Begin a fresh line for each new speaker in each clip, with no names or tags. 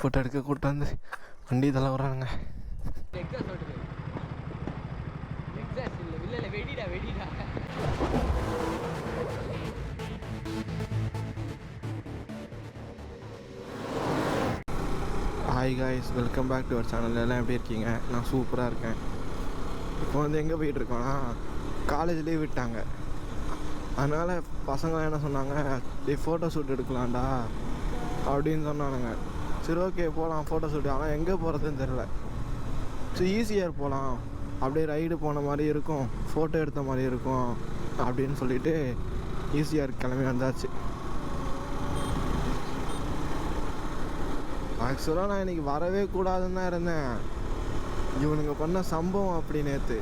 Photo எடுக்க கூப்பிட்டு வந்து வண்டி இதெல்லாம் வர்றாங்க. Hi guys, welcome back to our channel. எல்லாம் எப்படி இருக்கீங்க? நான் சூப்பராக இருக்கேன். இப்போ வந்து எங்கே போயிட்டுருக்கோன்னா, காலேஜ் லீவ் விட்டாங்க. அதனால் பசங்களாம் என்ன சொன்னாங்க, ஃபோட்டோ ஷூட் எடுக்கலாம்டா அப்படின்னு சொன்னானுங்க. சரி ஓகே போகலாம் ஃபோட்டோ ஷூட். ஆனால் எங்கே போகிறதுன்னு தெரில. சரி ஈஸியாக போகலாம், அப்படியே ரைடு போன மாதிரி இருக்கும், ஃபோட்டோ எடுத்த மாதிரி இருக்கும் அப்படின்னு சொல்லிவிட்டு ஈஸியாக கிளம்பி வந்தாச்சு. ஆக்சுவலாக நான் இன்றைக்கி வரவே கூடாதுன்னு தான் இருந்தேன். இவனுங்க பண்ண சம்பவம் அப்படி நேற்று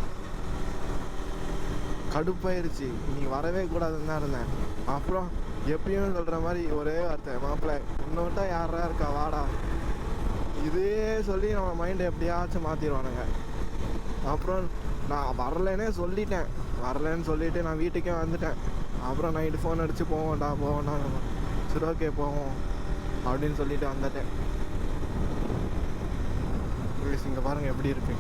கடுப்பாயிருச்சு. இன்றைக்கி வரவே கூடாதுன்னு தான் இருந்தேன். அப்புறம் எப்பயும் சொல்கிற மாதிரி ஒரே வார்த்தை, மாப்பிள்ளை இன்னொட்டா யாரா இருக்கா வாடா, இதே சொல்லி நம்ம மைண்டை எப்படியாச்சும் மாற்றிடுவானுங்க. அப்புறம் நான் வரலன்னே சொல்லிட்டேன். வரலன்னு சொல்லிவிட்டு நான் வீட்டுக்கே வந்துட்டேன். அப்புறம் நைட்டு ஃபோன் அடித்து போவோம்டா. சரி ஓகே போவோம் அப்படின்னு சொல்லிட்டு வந்துட்டேன். இங்கே பாருங்கள் எப்படி இருக்கு.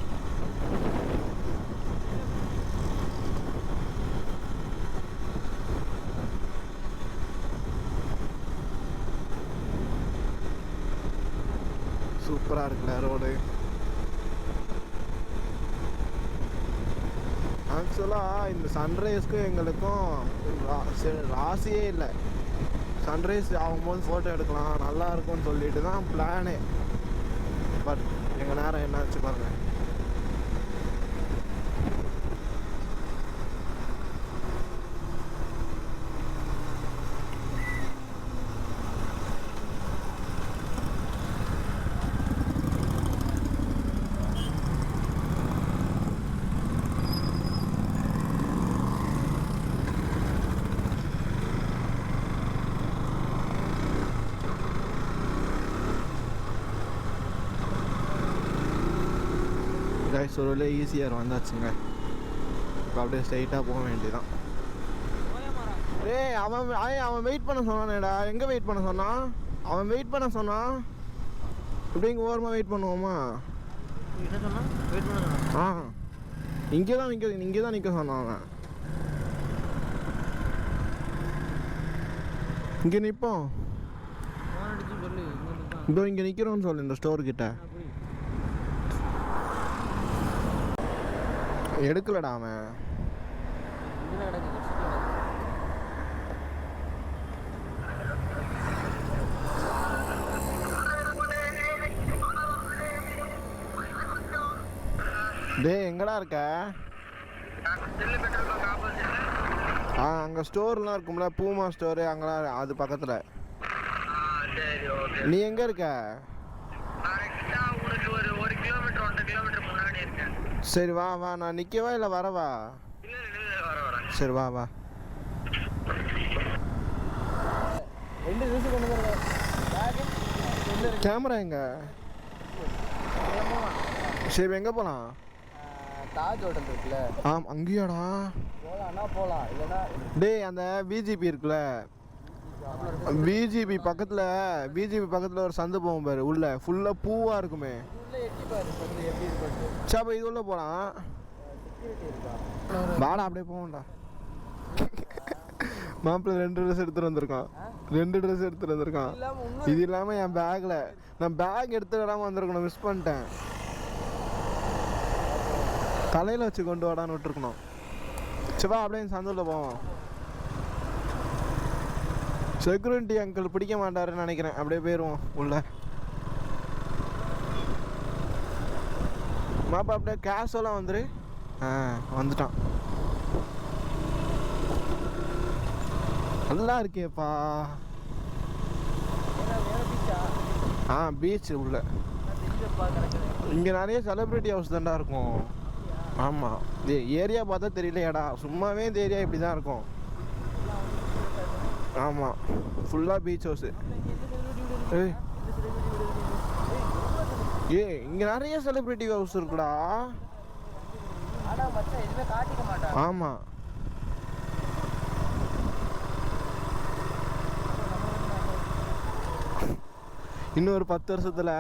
சூப்பராக இருக்குல்ல ரோடு. ஆக்சுவலாக இந்த சன்ரைஸ்க்கும் எங்களுக்கும் ராசியே இல்லை. சன்ரைஸ் ஆகும்போது ஃபோட்டோ எடுக்கலாம் நல்லா இருக்கும்னு சொல்லிட்டு தான் பிளானே. பட் எங்கள் நேரம் என்னாச்சு பாருங்கள். சொல்ல ஈஸியாக வந்தாச்சுங்க. இப்போ அப்படியே ஸ்ட்ரைட்டாக போக வேண்டியதான். அவன் வெயிட் பண்ண சொன்னானேடா. எங்கே வெயிட் பண்ண சொன்னான்? அவன் வெயிட் பண்ண சொன்னான். இப்படி இங்கே ஓரமாக வெயிட் பண்ணுவோமா? இங்கே தான் நிற்க சொன்னான் அவன். இங்கே நிற்போம். இதோ இங்கே நிற்கிறோன்னு சொல்லு, இந்த ஸ்டோர்கிட்ட. எடுக்கலடா அவன். டேய் எங்கடா இருக்க? அங்கே ஸ்டோர்லாம் இருக்கும்ல, பூமா ஸ்டோரு அங்கெல்லாம், அது பக்கத்தில். நீ எங்கே இருக்க? சரி வா வா, நான் நிற்கவா இல்லை வரவா? சரி வா வா. கேமரா எங்க? சரி எங்கே போகலாம்? தாஜ் ஹோட்டல் இருக்குல்ல. அங்கேயாடா? போகலாம் இல்லைன்னா டேய் அந்த பிஜிபி இருக்குல்ல, பிஜிபி பக்கத்தில் ஒரு சந்து போகும் பாரு, உள்ள ஃபுல்லாக பூவாக இருக்குமே. சாப்பா இது உள்ள போகலாம். வாடா அப்படியே போவோம்டா. மாப்பிள்ளை 2 ட்ரெஸ் எடுத்துகிட்டு வந்திருக்கான். இது இல்லாமல் என் பேக்கில் நான் பேக் எடுத்து வராமல் வந்திருக்கணும், மிஸ் பண்ணிட்டேன். தலையில் வச்சு கொண்டு வாடான்னு விட்டுருக்கணும். சிவா அப்படியே சந்துள்ள போவோம். செக்யூரிட்டி அங்கிள் பிடிக்க மாட்டாருன்னு நினைக்கிறேன். அப்படியே போயிடுவோம் உள்ள. மாப்பா அப்படியே கேஷுவலாக வந்துரு. வந்துட்டான். நல்லா இருக்கேப்பா. பீச் உள்ள. இங்கே நிறைய செலிப்ரிட்டி ஹவுஸ் தான்டா இருக்கும். ஆமாம், ஏரியா பார்த்தா தெரியலையாடா, சும்மாவே இந்த ஏரியா இப்படி தான் இருக்கும். ஆமாம், ஃபுல்லாக பீச் ஹவுஸு. இங்கே நிறைய செலிப்ரிட்டி ஹவுஸ் இருக்குடா. ஆமாம், இன்னும் ஒரு 10 வருஷத்தில்.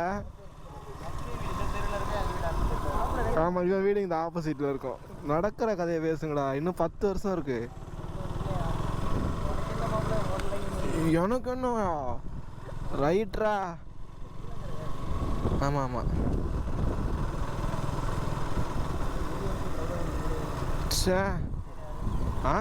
ஆமாம், இவன் வீடு இந்த ஆப்போசிட்டில் இருக்கும். நடக்கிற கதையை பேசுங்கடா. இன்னும் 10 வருஷம் இருக்கு. எனக்கு என்ன ரைட்ரா. ஆமாம் ஆமாம். சே ஆ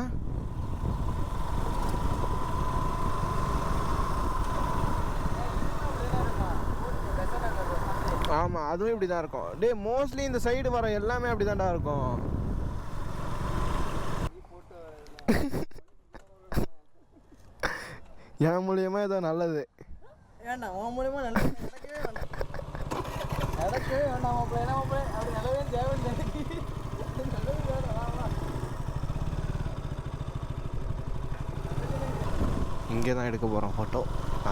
ஆமாம், அதுவும் இப்படி தான் இருக்கும். டே மோஸ்ட்லி இந்த சைடு வர எல்லாமே அப்படி தான்டா இருக்கும். என் மூலியமாக ஏதோ நல்லது.
ஏன்டா உன் மூலியமாக நல்லது நடக்கவே வேண்டாம் மாப்பிள்ள. ஏன்னா மாப்பிள்ள அப்படி நல்லவே தேவைன்னு நல்லது வேணும்.
இங்கே தான் எடுக்க போகிறோம் ஃபோட்டோ.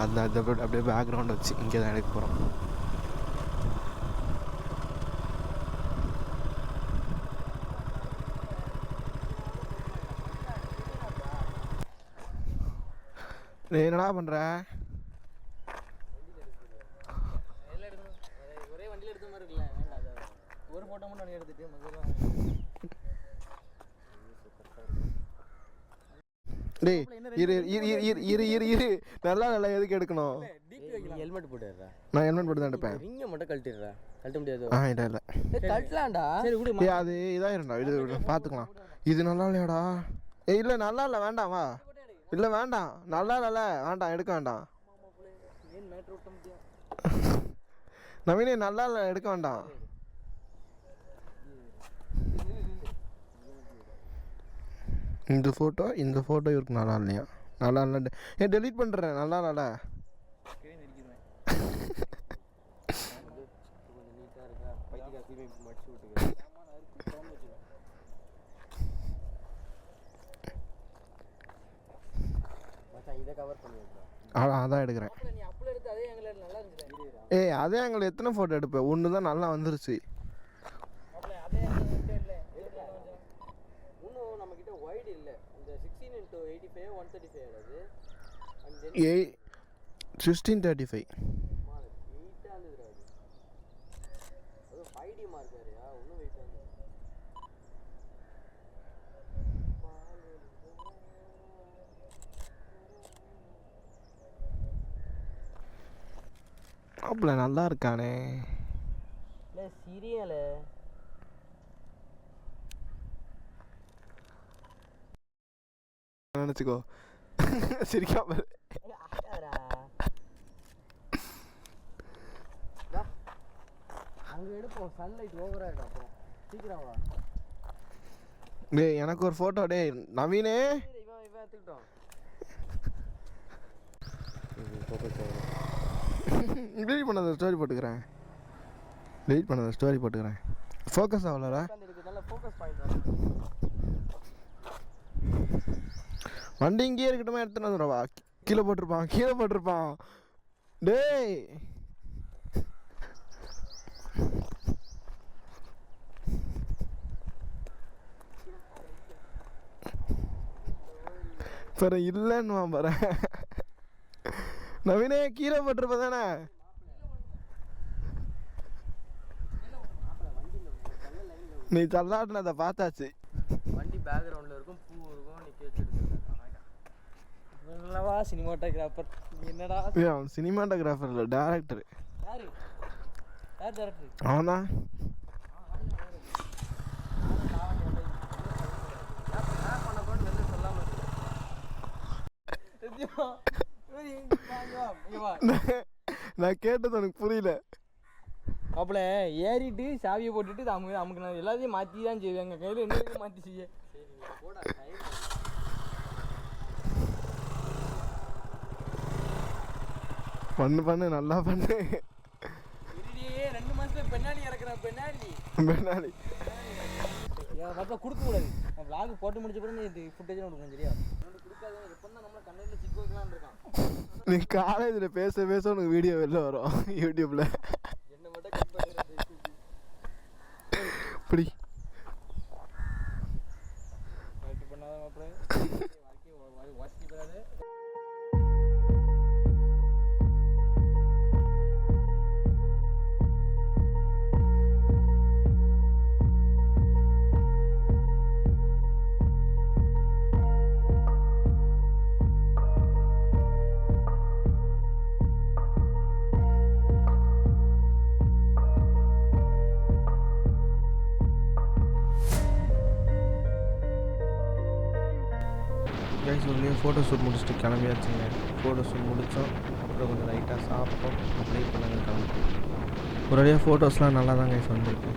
அது அப்படியே பேக்ரவுண்ட் வச்சு இங்கே தான் எடுக்க போகிறோம். நீ என்னடா பண்ணுற?
ஒரே வண்டியில் எடுத்த மாதிரி இருக்குல்ல. ஒரு ஃபோட்டோ மட்டும் எடுத்துட்டு
டேய் இரு இரு இரு இரு இரு இரு நல்லா நல்லா எதுக்கு எடுக்கணும்?
ஹெல்மெட் போட்டுடுறா.
நான் ஹெல்மெட் போட்டு தான் எடுப்பேன்.
ரிங்கை மட்டும் கழட்டிடுறா. கழட்ட முடியாது.
இல்லை இல்லை
கழட்டலாம்டா. சரி விடு.
அது இதாயிரும்டா. இது பார்த்துக்கலாம். இது நல்லா இல்லையாடா? இல்லை நல்லா இல்லை, வேண்டாம் வா. இல்லை வேண்டாம், நல்லா இல்லை, வேண்டாம், எடுக்க வேண்டாம். நவீனே நல்லா இல்லை, எடுக்க வேண்டாம். இந்த ஃபோட்டோ இவருக்கு நல்லா இல்லையா? நல்லா இல்லை. டெலீட் பண்ணுறேன். நல்லா இல்லை. அதான் எடுக்கிறேன். அதே எங்களை எத்தனை ஃபோட்டோ எடுப்பேன்? ஒன்று தான் நல்லா வந்துருச்சு.
நம்மகிட்ட வைட் இல்லை. இந்த 16x85 135 அது
1635
வெயிட்டா இருந்தது. அது 5D மார்க்கரியா? இன்னும் வெயிட்டா இருந்தது.
அப்பல நல்லா இருக்கானே.
இல்லை சீரியல
நினச்சிக்கோ. சிரிக்காம
அங்கே எடுப்போம். சன்லைட் ஓவராக இருக்கும். அப்புறம் சீக்கிரம் வா.
டேய் எனக்கு ஒரு ஃபோட்டோ. டேய் நவீனே,
இவன் எடுத்துக்கிட்டோம்.
டெலிட் பண்ணாத ஸ்டோரி போட்டுக்கிறேன். ஃபோக்கஸ் ஆகலடா.
நல்ல ஃபோக்கஸ் பாயிண்ட்.
வண்டி இங்கேயே இருக்கட்டுமா? எடுத்துன்னு வந்துடுவா. கீழே போட்டிருப்பான். டேய் பாரு, இல்லைன்னு பாரு. நவீனே கீழே போட்டிருப்ப தானே? நீ தள்ளாட்டுன அதை பார்த்தாச்சு.
வண்டி பேக்ரவுண்டில் இருக்கும், பூ இருக்கும், நீ கேட்டு சினிமாட்டோகிராஃபர். என்னடா
அவன் சினிமாட்டோகிராஃபர் இல்லை, டேரக்டர்.
யார் டேரக்டர்?
அவன் தான். நான் கேட்டது உனக்கு புரியல.
அப்பல ஏறிட்டு சாவியை போட்டுட்டு நமக்கு நான் எல்லாத்தையும் மாற்றி தான் செய்வேன். எங்கள் கையில் என்ன மாற்றி செய்ய.
பண்ணு நல்லா பண்ணு.
2 மாதத்துக்கு பின்னாடி இறக்குறேன்.
பின்னாடி
மொத்தம் கொடுக்கக்கூடாது. விளாக் போட்டு முடிச்ச பிறகு இது ஃபுட்டேஜ்லாம் கொடுக்கணும். சரியா? கொடுக்காத எப்போ தான் நம்மளை கண்ணில் சிக்க வைக்கலான்னு இருக்கான்.
நீ காலேஜில் பேச உனக்கு வீடியோ வெளில வரும் யூடியூப்ல.
என்ன மட்டும் கட் பண்ணுறது
இப்படி
பண்ணாதான் அப்புறம் வாசிக்க
கைஸ் ஒரு ஃபோட்டோ ஷூட் முடிச்சுட்டு கிளம்பியாச்சுங்க. ஃபோட்டோ ஷூட் முடித்தோம். அப்புறம் கொஞ்சம் லைட்டாக சாப்பிட்டோம். அப்படியே இப்போ நாங்கள் கிளம்பிட்டோம். ஒரு வழியாக ஃபோட்டோஸ்லாம் நல்லா தான் கைஸ் வந்திருக்கு.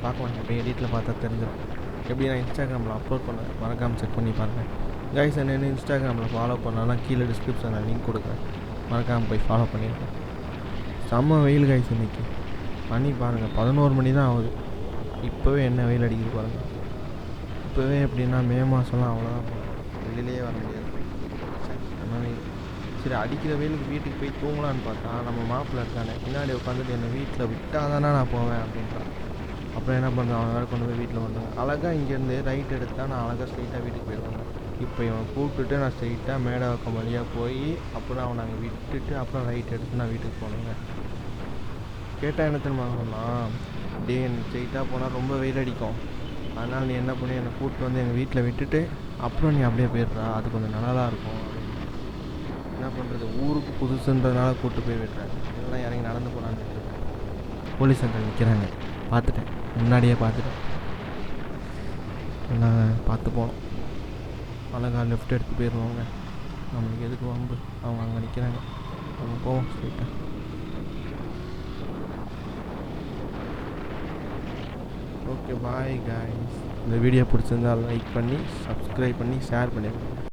பார்க்கலாம், இப்போ எடிட்டில் பார்த்தா தெரிஞ்சிடும். எப்படி நான் இன்ஸ்டாகிராமில் அப்லோட் பண்ணேன், மறக்காமல் செக் பண்ணி பாருங்கள். கைஸ் என்ன இன்ஸ்டாகிராமில் ஃபாலோ பண்ணாலும் கீழே டிஸ்கிரிப்ஷனில் லிங்க் கொடுக்குறேன், மறக்காமல் போய் ஃபாலோ பண்ணிடுறேன். செம்ம வெயில் கைஸ் இன்னைக்கு. மணி பாருங்கள் 11 மணி தான் ஆகுது. இப்போவே என்ன வெயில் அடிக்குது பாருங்கள். இப்போவே எப்படின்னா மே மாதம்லாம் அவ்வளோதான், வெளியிலேயே வர முடியாது. சரி, சரி அடிக்கிற வெயிலுக்கு வீட்டுக்கு போய் தூங்கலான்னு பார்த்தா நம்ம மாப்பிள்ளை இருக்கானே பின்னாடி உட்காந்துட்டு என்னை வீட்டில் விட்டால் தானே நான் போவேன் அப்படின்றான். அப்புறம் என்ன பண்ணுறேன், அவன் வேறு கொண்டு போய் வீட்டில் வந்துடுவேன். அழகாக இங்கேருந்து ரைட் எடுத்தால் நான் அழகாக ஸ்ட்ரெயிட்டாக வீட்டுக்கு போயிடுவேங்க. இப்போ இவன் கூப்பிட்டுட்டு நான் ஸ்ட்ரெயிட்டாக மேடவாக்கம் வழியாக போய் அப்புறம் அவனை அங்கே விட்டுட்டு அப்புறம் ரைட் எடுத்து நான் வீட்டுக்கு போனேங்க. கேட்டால் என்ன தெரியுமா சொன்னான், டே எனக்கு ஸ்ட்ரெயிட்டாக போனால் ரொம்ப வெயில் அடிக்கும், அதனால் நீ என்ன பண்ணி என்னை கூப்பிட்டு வந்து எங்கள் வீட்டில் விட்டுட்டு அப்புறம் நீ அப்படியே போயிடுறா, அது கொஞ்சம் நல்லா இருக்கும். என்ன பண்ணுறது, ஊருக்கு புதுசுன்றதுனால கூப்பிட்டு போய் விட்டுறேன். இதெல்லாம் இறங்கி நடந்து போகலான்னு விட்டுருக்கேன். போலீஸ் அங்கே நிற்கிறாங்க, பார்த்துட்டேன், முன்னாடியே பார்த்துட்டேன். எல்லாம் பார்த்து போனோம். அழகாக லெஃப்ட் எடுத்து போயிடுவாங்க. நம்மளுக்கு எதுக்கு வம்பு, அவங்க அங்கே நிற்கிறாங்க, அவங்க போவோம் ஸ்ட்ரெயிட்டாக. Okay bye guys. இந்த வீடியோ பிடிச்சிருந்தால் லைக் பண்ணி சப்ஸ்கிரைப் பண்ணி ஷேர் பண்ணிடுங்க.